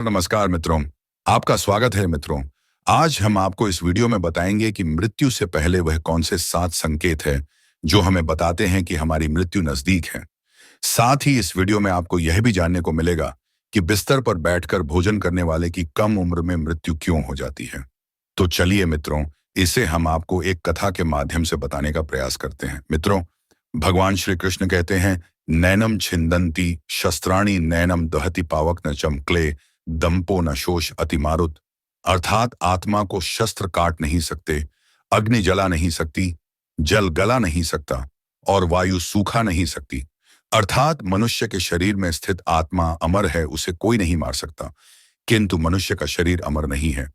नमस्कार मित्रों, आपका स्वागत है मित्रों। आज हम आपको इस वीडियो में बताएंगे कि मृत्यु से पहले वह कौन से 7 संकेत हैं जो हमें बताते हैं कि हमारी मृत्यु नजदीक है। साथ ही इस वीडियो में आपको यह भी जानने को मिलेगा कि बिस्तर पर बैठकर भोजन करने वाले की कम उम्र में मृत्यु क्यों हो जाती है। तो चलिए मित्रों, इसे हम आपको एक कथा के माध्यम से बताने का प्रयास करते हैं। मित्रों, भगवान श्री कृष्ण कहते हैं, नैनम छिंदंती शस्त्राणी नैनम दहति पावक न चमक्ले दंपो न शोष अतिमारुत। अर्थात आत्मा को शस्त्र काट नहीं सकते, अग्नि जला नहीं सकती, जल गला नहीं सकता और वायु सूखा नहीं सकती। अर्थात मनुष्य के शरीर में स्थित आत्मा अमर है, उसे कोई नहीं मार सकता। किंतु मनुष्य का शरीर अमर नहीं है,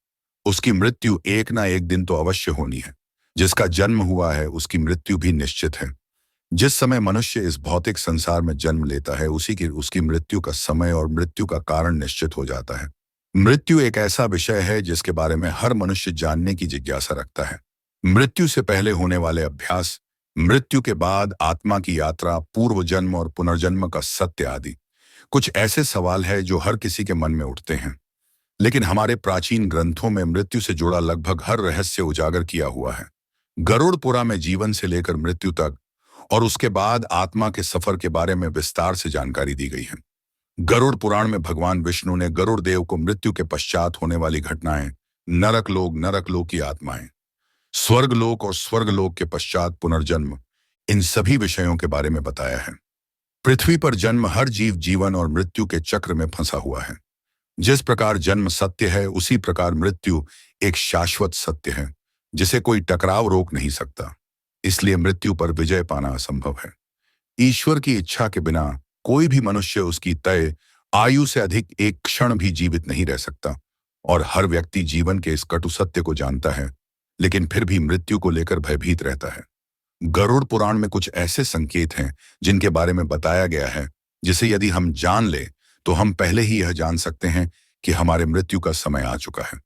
उसकी मृत्यु एक ना एक दिन तो अवश्य होनी है। जिसका जन्म हुआ है उसकी मृत्यु भी निश्चित है। जिस समय मनुष्य इस भौतिक संसार में जन्म लेता है उसी की उसकी मृत्यु का समय और मृत्यु का कारण निश्चित हो जाता है। मृत्यु एक ऐसा विषय है जिसके बारे में हर मनुष्य जानने की जिज्ञासा रखता है। मृत्यु से पहले होने वाले अभ्यास, मृत्यु के बाद आत्मा की यात्रा, पूर्व जन्म और पुनर्जन्म का सत्य आदि कुछ ऐसे सवाल है जो हर किसी के मन में उठते हैं। लेकिन हमारे प्राचीन ग्रंथों में मृत्यु से जुड़ा लगभग हर रहस्य उजागर किया हुआ है। गरुड़ पुराण में जीवन से लेकर मृत्यु तक और उसके बाद आत्मा के सफर के बारे में विस्तार से जानकारी दी गई है। गरुड़ पुराण में भगवान विष्णु ने गरुड़ देव को मृत्यु के पश्चात होने वाली घटनाएं, नरक लोक की आत्माएं, स्वर्गलोक और स्वर्गलोक के पश्चात पुनर्जन्म, इन सभी विषयों के बारे में बताया है। पृथ्वी पर जन्म हर जीव जीवन और मृत्यु के चक्र में फंसा हुआ है। जिस प्रकार जन्म सत्य है उसी प्रकार मृत्यु एक शाश्वत सत्य है जिसे कोई टकराव रोक नहीं सकता। इसलिए मृत्यु पर विजय पाना असंभव है। ईश्वर की इच्छा के बिना कोई भी मनुष्य उसकी तय आयु से अधिक एक क्षण भी जीवित नहीं रह सकता और हर व्यक्ति जीवन के इस कटु सत्य को जानता है, लेकिन फिर भी मृत्यु को लेकर भयभीत रहता है। गरुड़ पुराण में कुछ ऐसे संकेत हैं जिनके बारे में बताया गया है जिसे यदि हम जान ले तो हम पहले ही यह जान सकते हैं कि हमारे मृत्यु का समय आ चुका है।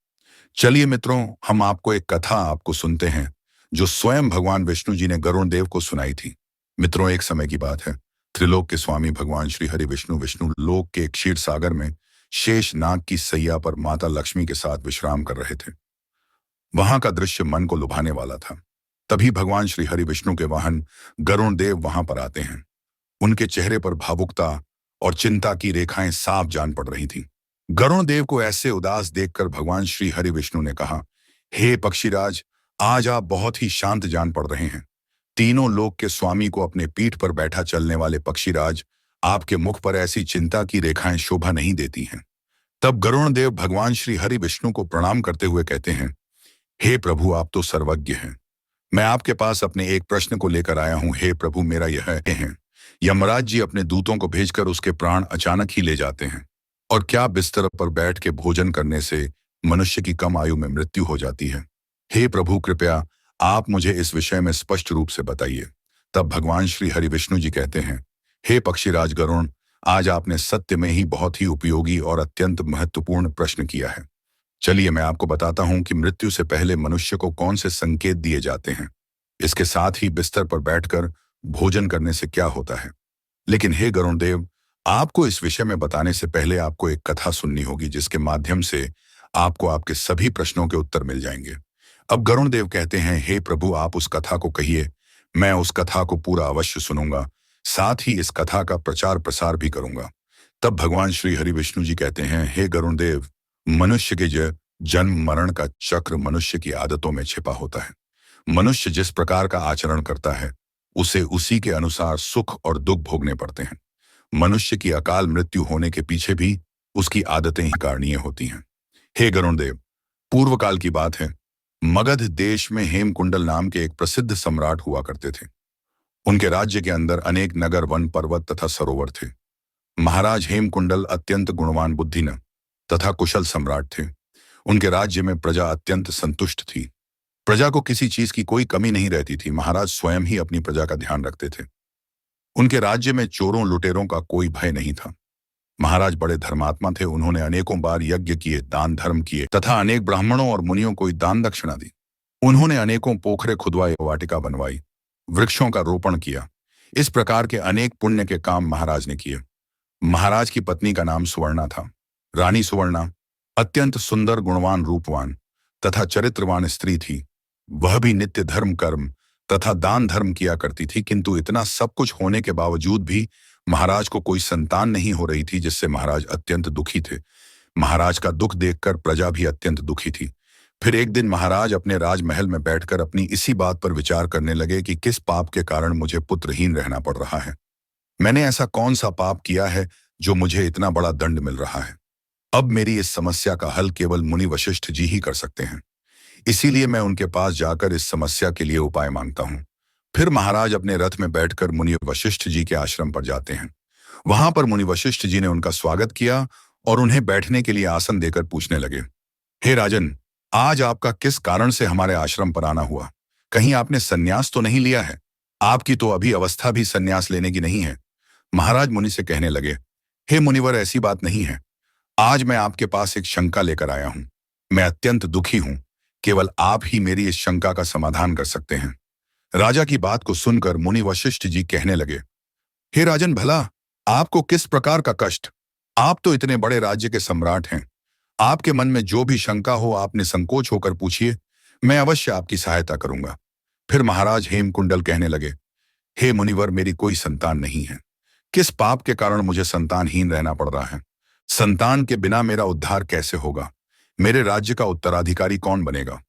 चलिए मित्रों, हम आपको एक कथा आपको सुनते हैं जो स्वयं भगवान विष्णु जी ने गरुड़ देव को सुनाई थी। मित्रों, एक समय की बात है, त्रिलोक के स्वामी भगवान श्री हरि विष्णु लोक के क्षीर सागर में शेष नाग की सैया पर माता लक्ष्मी के साथ विश्राम कर रहे थे। वहां का दृश्य मन को लुभाने वाला था। तभी भगवान श्री हरि विष्णु के वाहन गरुड़ देव वहां पर आते हैं। उनके चेहरे पर भावुकता और चिंता की रेखाएं साफ जान पड़ रही थीं। गरुड़ देव को ऐसे उदास देखकर भगवान श्री हरि विष्णु ने कहा, हे पक्षीराज, आज आप बहुत ही शांत जान पड़ रहे हैं। तीनों लोक के स्वामी को अपने पीठ पर बैठा चलने वाले पक्षीराज, आपके मुख पर ऐसी चिंता की रेखाएं शोभा नहीं देती हैं। तब गरुड़ देव भगवान श्री हरि विष्णु को प्रणाम करते हुए कहते हैं, हे प्रभु, आप तो सर्वज्ञ हैं। मैं आपके पास अपने एक प्रश्न को लेकर आया हूं। हे प्रभु, मेरा यह है, यमराज जी अपने दूतों को भेजकर उसके प्राण अचानक ही ले जाते हैं, और क्या बिस्तर पर बैठ के भोजन करने से मनुष्य की कम आयु में मृत्यु हो जाती है? हे प्रभु, कृपया आप मुझे इस विषय में स्पष्ट रूप से बताइए। तब भगवान श्री हरि विष्णु जी कहते हैं, हे पक्षीराज गरुड़, आज आपने सत्य में ही बहुत ही उपयोगी और अत्यंत महत्वपूर्ण प्रश्न किया है। चलिए मैं आपको बताता हूं कि मृत्यु से पहले मनुष्य को कौन से संकेत दिए जाते हैं, इसके साथ ही बिस्तर पर बैठकर भोजन करने से क्या होता है। लेकिन हे गरुड़ देव, आपको इस विषय में बताने से पहले आपको एक कथा सुननी होगी जिसके माध्यम से आपको आपके सभी प्रश्नों के उत्तर मिल जाएंगे। अब गरुड़ देव कहते हैं, हे प्रभु, आप उस कथा को कहिए, मैं उस कथा को पूरा अवश्य सुनूंगा, साथ ही इस कथा का प्रचार प्रसार भी करूंगा। तब भगवान श्री हरि विष्णु जी कहते हैं, हे गरुड़ देव, मनुष्य के जन्म मरण का चक्र मनुष्य की आदतों में छिपा होता है। मनुष्य जिस प्रकार का आचरण करता है उसे उसी के अनुसार सुख और दुख भोगने पड़ते हैं। मनुष्य की अकाल मृत्यु होने के पीछे भी उसकी आदतें ही कारणीय होती हैं। हे गरुड़ देव, पूर्व काल की बात है, मगध देश में हेमकुंडल नाम के एक प्रसिद्ध सम्राट हुआ करते थे। उनके राज्य के अंदर अनेक नगर, वन, पर्वत तथा सरोवर थे। महाराज हेमकुंडल अत्यंत गुणवान, बुद्धिमान तथा कुशल सम्राट थे। उनके राज्य में प्रजा अत्यंत संतुष्ट थी। प्रजा को किसी चीज की कोई कमी नहीं रहती थी। महाराज स्वयं ही अपनी प्रजा का ध्यान रखते थे। उनके राज्य में चोरों लुटेरों का कोई भय नहीं था। महाराज बड़े धर्मात्मा थे। उन्होंने अनेकों बार यज्ञ किए, दान धर्म किए तथा अनेक ब्राह्मणों और मुनियों को दान दक्षिणा दी। उन्होंने अनेकों पोखरे खुदवाए, वाटिका बनवाई, वृक्षों का रोपण किया। इस प्रकार के अनेक पुण्य के काम महाराज ने किए। महाराज की पत्नी का नाम सुवर्णा था। रानी सुवर्णा अत्यंत सुंदर, गुणवान, रूपवान तथा चरित्रवान स्त्री थी। वह भी नित्य धर्म, कर्म तथा दान धर्म किया करती थी, किंतु इतना सब कुछ होने के बावजूद भी महाराज को कोई संतान नहीं हो रही थी, जिससे महाराज अत्यंत दुखी थे। महाराज का दुख देखकर प्रजा भी अत्यंत दुखी थी। फिर एक दिन महाराज अपने राजमहल में बैठकर अपनी इसी बात पर विचार करने लगे कि किस पाप के कारण मुझे पुत्रहीन रहना पड़ रहा है। मैंने ऐसा कौन सा पाप किया है जो मुझे इतना बड़ा दंड मिल रहा है। अब मेरी इस समस्या का हल केवल मुनि वशिष्ठ जी ही कर सकते हैं। इसीलिए मैं उनके पास जाकर इस समस्या के लिए उपाय मांगता हूँ। फिर महाराज अपने रथ में बैठकर मुनि वशिष्ठ जी के आश्रम पर जाते हैं। वहां पर मुनि वशिष्ठ जी ने उनका स्वागत किया और उन्हें बैठने के लिए आसन देकर पूछने लगे, हे राजन, आज आपका किस कारण से हमारे आश्रम पर आना हुआ? कहीं आपने संन्यास तो नहीं लिया है? आपकी तो अभी अवस्था भी संन्यास लेने की नहीं है। महाराज मुनि से कहने लगे, हे मुनिवर, ऐसी बात नहीं है। आज मैं आपके पास एक शंका लेकर आया हूं। मैं अत्यंत दुखी हूं। केवल आप ही मेरी इस शंका का समाधान कर सकते हैं। राजा की बात को सुनकर मुनि वशिष्ठ जी कहने लगे, हे राजन, भला आपको किस प्रकार का कष्ट? आप तो इतने बड़े राज्य के सम्राट हैं। आपके मन में जो भी शंका हो आप निसंकोच होकर पूछिए, मैं अवश्य आपकी सहायता करूंगा। फिर महाराज हेमकुंडल कहने लगे, हे मुनिवर, मेरी कोई संतान नहीं है। किस पाप के कारण मुझे संतानहीन रहना पड़ रहा है? संतान के बिना मेरा उद्धार कैसे होगा? मेरे राज्य का उत्तराधिकारी कौन बनेगा?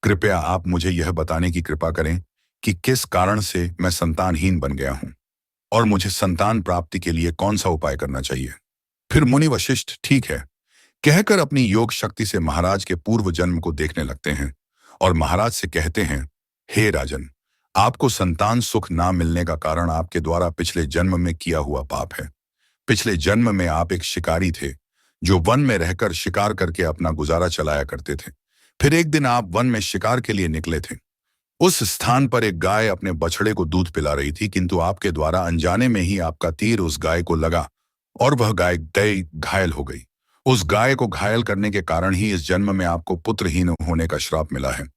कृपया आप मुझे यह बताने की कृपा करें कि किस कारण से मैं संतानहीन बन गया हूं और मुझे संतान प्राप्ति के लिए कौन सा उपाय करना चाहिए। फिर मुनि वशिष्ठ ठीक है कहकर अपनी योग शक्ति से महाराज के पूर्व जन्म को देखने लगते हैं और महाराज से कहते हैं, हे राजन, आपको संतान सुख ना मिलने का कारण आपके द्वारा पिछले जन्म में किया हुआ पाप है। पिछले जन्म में आप एक शिकारी थे जो वन में रहकर शिकार करके अपना गुजारा चलाया करते थे। फिर एक दिन आप वन में शिकार के लिए निकले थे। उस स्थान पर एक गाय अपने बछड़े को दूध पिला रही थी, किंतु आपके द्वारा अनजाने में ही आपका तीर उस गाय को लगा और वह गाय घायल हो गई। उस गाय को घायल करने के कारण ही इस जन्म में आपको पुत्रहीन होने का श्राप मिला है।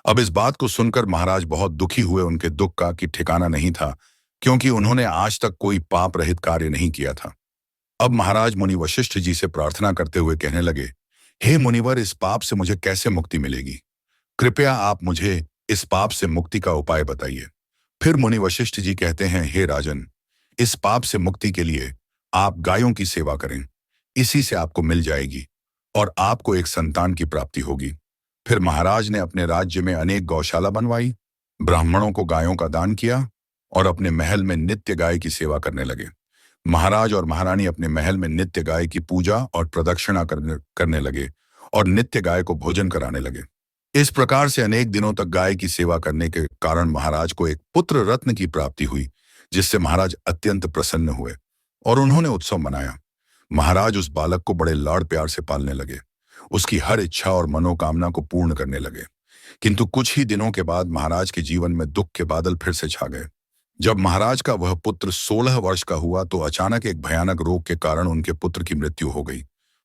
अब इस बात को सुनकर महाराज बहुत दुखी हुए। उनके दुख का कि ठिकाना नहीं था, क्योंकि उन्होंने आज तक कोई पाप रहित कार्य नहीं किया था। अब महाराज मुनि वशिष्ठ जी से प्रार्थना करते हुए कहने लगे, हे मुनिवर, इस पाप से मुझे कैसे मुक्ति मिलेगी? कृपया आप मुझे इस पाप से मुक्ति का उपाय बताइए। फिर मुनि वशिष्ठ जी कहते हैं, हे राजन, इस पाप से मुक्ति के लिए आप गायों की सेवा करें। इसी से आपको मिल जाएगी और आपको एक संतान की प्राप्ति होगी। फिर महाराज ने अपने राज्य में अनेक गौशाला बनवाई, ब्राह्मणों को गायों का दान किया और अपने महल में नित्य गाय की सेवा करने लगे। महाराज और महारानी अपने महल में नित्य गाय की पूजा और प्रदक्षिणा करने लगे और नित्य गाय को भोजन कराने लगे। इस प्रकार से अनेक दिनों तक गाय की सेवा करने के कारण महाराज को एक पुत्र रत्न की प्राप्ति हुई, जिससे महाराज अत्यंत प्रसन्न हुए और उन्होंने उत्सव मनाया। महाराज उस बालक को बड़े लाड़ प्यार से पालने लगे, उसकी हर इच्छा और मनोकामना को पूर्ण करने लगे। किंतु कुछ ही दिनों के बाद महाराज के जीवन में दुख के बादल फिर से छा गए। जब महाराज का वह पुत्र 16 वर्ष का हुआ तो अचानक एक भयानक रोग के कारण उनके पुत्र की मृत्यु हो गई।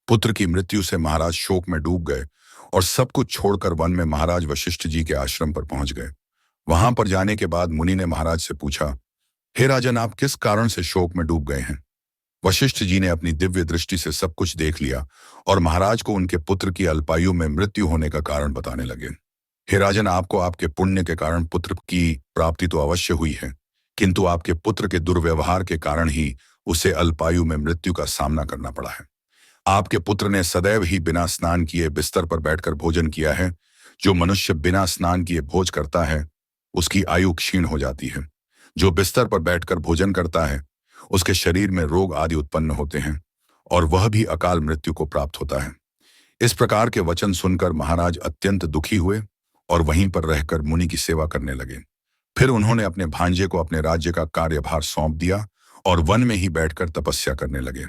पुत्र की मृत्यु से महाराज शोक में डूब गए और सब कुछ छोड़कर वन में महाराज वशिष्ठ जी के आश्रम पर पहुंच गए। वहां पर जाने के बाद मुनि ने महाराज से पूछा, हे राजन, आप किस कारण से शोक में डूब गए हैं? वशिष्ठ जी ने अपनी दिव्य दृष्टि से सब कुछ देख लिया और महाराज को उनके पुत्र की अल्पायु में मृत्यु होने का कारण बताने लगे। हे राजन, आपको आपके पुण्य के कारण पुत्र की प्राप्ति तो अवश्य हुई है, किंतु आपके पुत्र के दुर्व्यवहार के कारण ही उसे अल्पायु में मृत्यु का सामना करना पड़ा है। आपके पुत्र ने सदैव ही बिना स्नान किए बिस्तर पर बैठकर भोजन किया है। जो मनुष्य बिना स्नान किए भोज करता है उसकी आयु क्षीण हो जाती है। जो बिस्तर पर बैठकर भोजन करता है उसके शरीर में रोग आदि उत्पन्न होते हैं और वह भी अकाल मृत्यु को प्राप्त होता है। इस प्रकार के वचन सुनकर महाराज अत्यंत दुखी हुए और वहीं पर रहकर मुनि की सेवा करने लगे। फिर उन्होंने अपने भांजे को अपने राज्य का कार्यभार सौंप दिया और वन में ही बैठकर तपस्या करने लगे।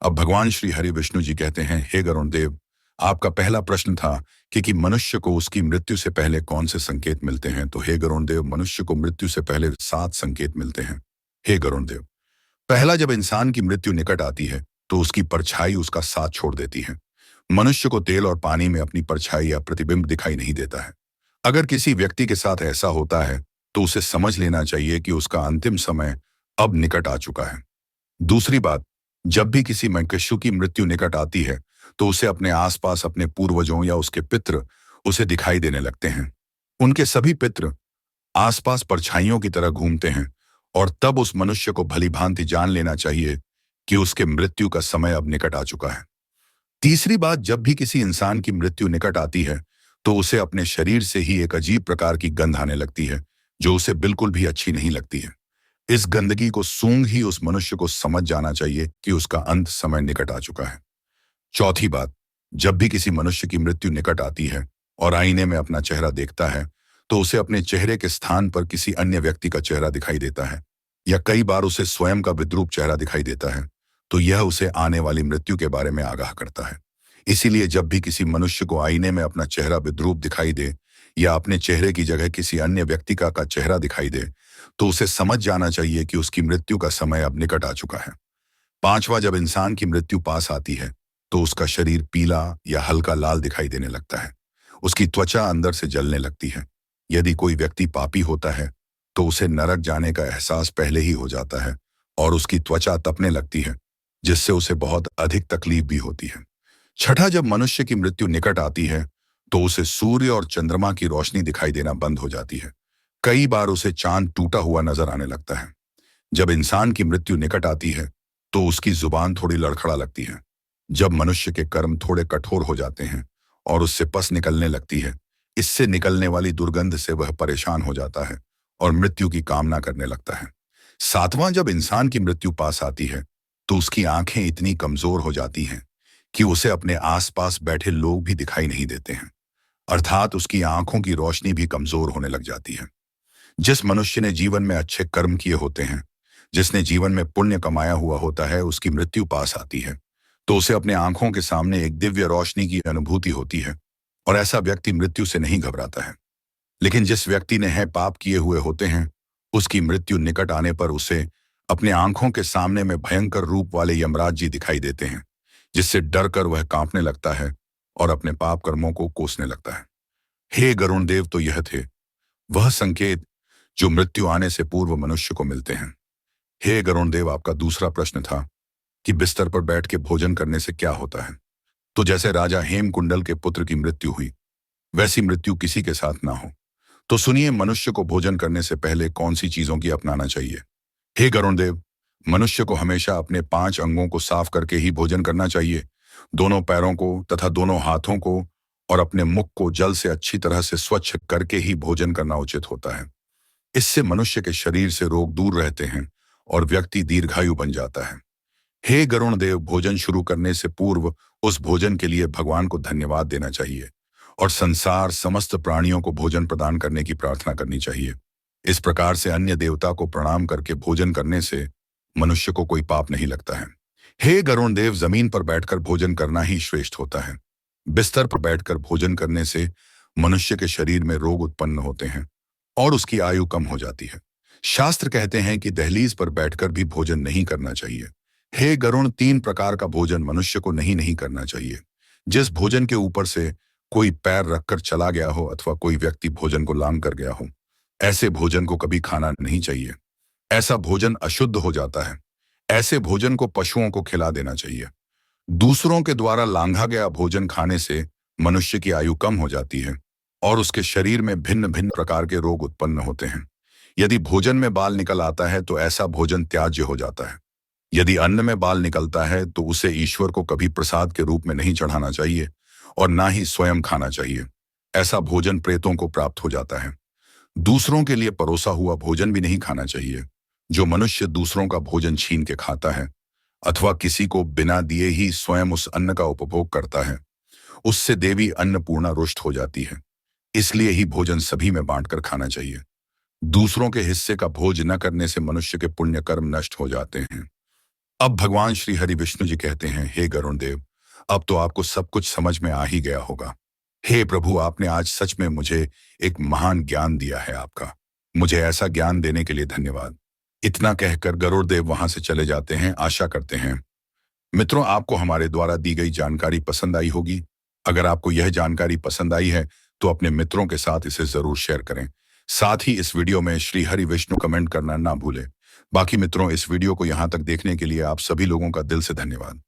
अब भगवान श्री हरि विष्णु जी कहते हैं, हे गरुण देव, आपका पहला प्रश्न था कि मनुष्य को उसकी मृत्यु से पहले कौन से संकेत मिलते हैं। तो हे गरुण देव, मनुष्य को मृत्यु से पहले 7 संकेत मिलते हैं। हे गरुण देव, पहला, जब इंसान की मृत्यु निकट आती है तो उसकी परछाई उसका साथ छोड़ देती है। मनुष्य को तेल और पानी में अपनी परछाई या प्रतिबिंब दिखाई नहीं देता है। अगर किसी व्यक्ति के साथ ऐसा होता है तो उसे समझ लेना चाहिए कि उसका अंतिम समय अब निकट आ चुका है। दूसरी बात, जब भी किसी मनुष्य की मृत्यु निकट आती है तो उसे अपने आसपास अपने पूर्वजों या उसके पितृ उसे दिखाई देने लगते हैं। उनके सभी पितृ आसपास परछाइयों की तरह घूमते हैं और तब उस मनुष्य को भलीभांति जान लेना चाहिए कि उसके मृत्यु का समय अब निकट आ चुका है। तीसरी बात, जब भी किसी इंसान की मृत्यु निकट आती है तो उसे अपने शरीर से ही एक अजीब प्रकार की गंध आने लगती है जो उसे बिल्कुल भी अच्छी नहीं लगती है। इस गंदगी को सूंघ ही उस मनुष्य को समझ जाना चाहिए कि उसका अंत समय निकट आ चुका है। चौथी बात, जब भी किसी मनुष्य की मृत्यु निकट आती है और आईने में अपना चेहरा देखता है तो उसे अपने चेहरे के स्थान पर किसी अन्य व्यक्ति का चेहरा दिखाई देता है या कई बार उसे स्वयं का विद्रूप चेहरा दिखाई देता है, तो यह उसे आने वाली मृत्यु के बारे में आगाह करता है। इसीलिए जब भी किसी मनुष्य को आईने में अपना चेहरा विद्रूप दिखाई दे या अपने चेहरे की जगह किसी अन्य व्यक्ति का चेहरा दिखाई दे तो उसे समझ जाना चाहिए कि उसकी मृत्यु का समय अब निकट आ चुका है। पांचवा, जब इंसान की मृत्यु पास आती है तो उसका शरीर पीला या हल्का लाल दिखाई देने लगता है। उसकी त्वचा अंदर से जलने लगती है। यदि कोई व्यक्ति पापी होता है तो उसे नरक जाने का एहसास पहले ही हो जाता है और उसकी त्वचा तपने लगती है, जिससे उसे बहुत अधिक तकलीफ भी होती है। छठा, जब मनुष्य की मृत्यु निकट आती है तो उसे सूर्य और चंद्रमा की रोशनी दिखाई देना बंद हो जाती है। कई बार उसे चांद टूटा हुआ नजर आने लगता है। जब इंसान की मृत्यु निकट आती है तो उसकी जुबान थोड़ी लड़खड़ा लगती है। जब मनुष्य के कर्म थोड़े कठोर हो जाते हैं और उससे पस निकलने लगती है, इससे निकलने वाली दुर्गंध से वह परेशान हो जाता है और मृत्यु की कामना करने लगता है। सातवां, जब इंसान की मृत्यु पास आती है तो उसकी आंखें इतनी कमजोर हो जाती हैं कि उसे अपने आसपास बैठे लोग भी दिखाई नहीं देते हैं, अर्थात उसकी आंखों की रोशनी भी कमजोर होने लग जाती है। जिस मनुष्य ने जीवन में अच्छे कर्म किए होते हैं, जिसने जीवन में पुण्य कमाया हुआ होता है, उसकी मृत्यु पास आती है तो उसे अपने आंखों के सामने एक दिव्य रोशनी की अनुभूति होती है और ऐसा व्यक्ति मृत्यु से नहीं घबराता है। लेकिन जिस व्यक्ति ने है पाप किए हुए होते हैं, उसकी मृत्यु निकट आने पर उसे अपने आंखों के सामने में भयंकर रूप वाले यमराज जी दिखाई देते हैं, जिससे डरकर वह कांपने लगता है और अपने पाप कर्मों को कोसने लगता है। हे गरुण देव, तो यह थे वह संकेत जो मृत्यु आने से पूर्व मनुष्य को मिलते हैं। हे गरुण देव, आपका दूसरा प्रश्न था कि बिस्तर पर बैठ के भोजन करने से क्या होता है। तो जैसे राजा हेमकुंडल के पुत्र की मृत्यु हुई, वैसी मृत्यु किसी के साथ ना हो। तो सुनिए, मनुष्य को भोजन करने से पहले कौन सी चीजों की अपनाना चाहिए। हे गरुण देव, मनुष्य को हमेशा अपने 5 अंगों को साफ करके ही भोजन करना चाहिए। दोनों पैरों को तथा दोनों हाथों को और अपने मुख को जल से अच्छी तरह से स्वच्छ करके ही भोजन करना उचित होता है। इससे मनुष्य के शरीर से रोग दूर रहते हैं और व्यक्ति दीर्घायु बन जाता है। हे गरुण देव, भोजन शुरू करने से पूर्व उस भोजन के लिए भगवान को धन्यवाद देना चाहिए और संसार समस्त प्राणियों को भोजन प्रदान करने की प्रार्थना करनी चाहिए। इस प्रकार से अन्य देवता को प्रणाम करके भोजन करने से मनुष्य को कोई पाप नहीं लगता है। हे गरुण देव, जमीन पर बैठकर भोजन करना ही श्रेष्ठ होता है। बिस्तर पर बैठकर भोजन करने से मनुष्य के शरीर में रोग उत्पन्न होते हैं और उसकी आयु कम हो जाती है। शास्त्र कहते हैं कि दहलीज पर बैठकर भी भोजन नहीं करना चाहिए। हे गरुण, 3 प्रकार का भोजन मनुष्य को नहीं करना चाहिए। जिस भोजन के ऊपर से कोई पैर रखकर चला गया हो अथवा कोई व्यक्ति भोजन को लांघ कर गया हो, ऐसे भोजन को कभी खाना नहीं चाहिए। ऐसा भोजन अशुद्ध हो जाता है। ऐसे भोजन को पशुओं को खिला देना चाहिए। दूसरों के द्वारा लांघा गया भोजन खाने से मनुष्य की आयु कम हो जाती है और उसके शरीर में भिन्न भिन्न प्रकार के रोग उत्पन्न होते हैं। यदि भोजन में बाल निकल आता है तो ऐसा भोजन त्याज्य हो जाता है। यदि अन्न में बाल निकलता है तो उसे ईश्वर को कभी प्रसाद के रूप में नहीं चढ़ाना चाहिए और ना ही स्वयं खाना चाहिए। ऐसा भोजन प्रेतों को प्राप्त हो जाता है। दूसरों के लिए परोसा हुआ भोजन भी नहीं खाना चाहिए। जो मनुष्य दूसरों का भोजन छीन के खाता है अथवा किसी को बिना दिए ही स्वयं उस अन्न का उपभोग करता है, उससे देवी अन्नपूर्णा रुष्ट हो जाती है। इसलिए ही भोजन सभी में बांटकर खाना चाहिए। दूसरों के हिस्से का भोज न करने से मनुष्य के पुण्य कर्म नष्ट हो जाते हैं। अब भगवान श्री हरि विष्णु जी कहते हैं, हे गरुण देव, अब तो आपको सब कुछ समझ में आ ही गया होगा। हे प्रभु, आपने आज सच में मुझे एक महान ज्ञान दिया है। आपका मुझे ऐसा ज्ञान देने के लिए धन्यवाद। इतना कहकर गरुड़ देव वहां से चले जाते हैं। आशा करते हैं मित्रों, आपको हमारे द्वारा दी गई जानकारी पसंद आई होगी। अगर आपको यह जानकारी पसंद आई है तो अपने मित्रों के साथ इसे जरूर शेयर करें। साथ ही इस वीडियो में श्री हरि विष्णु कमेंट करना ना भूलें। बाकी मित्रों, इस वीडियो को यहाँ तक देखने के लिए आप सभी लोगों का दिल से धन्यवाद।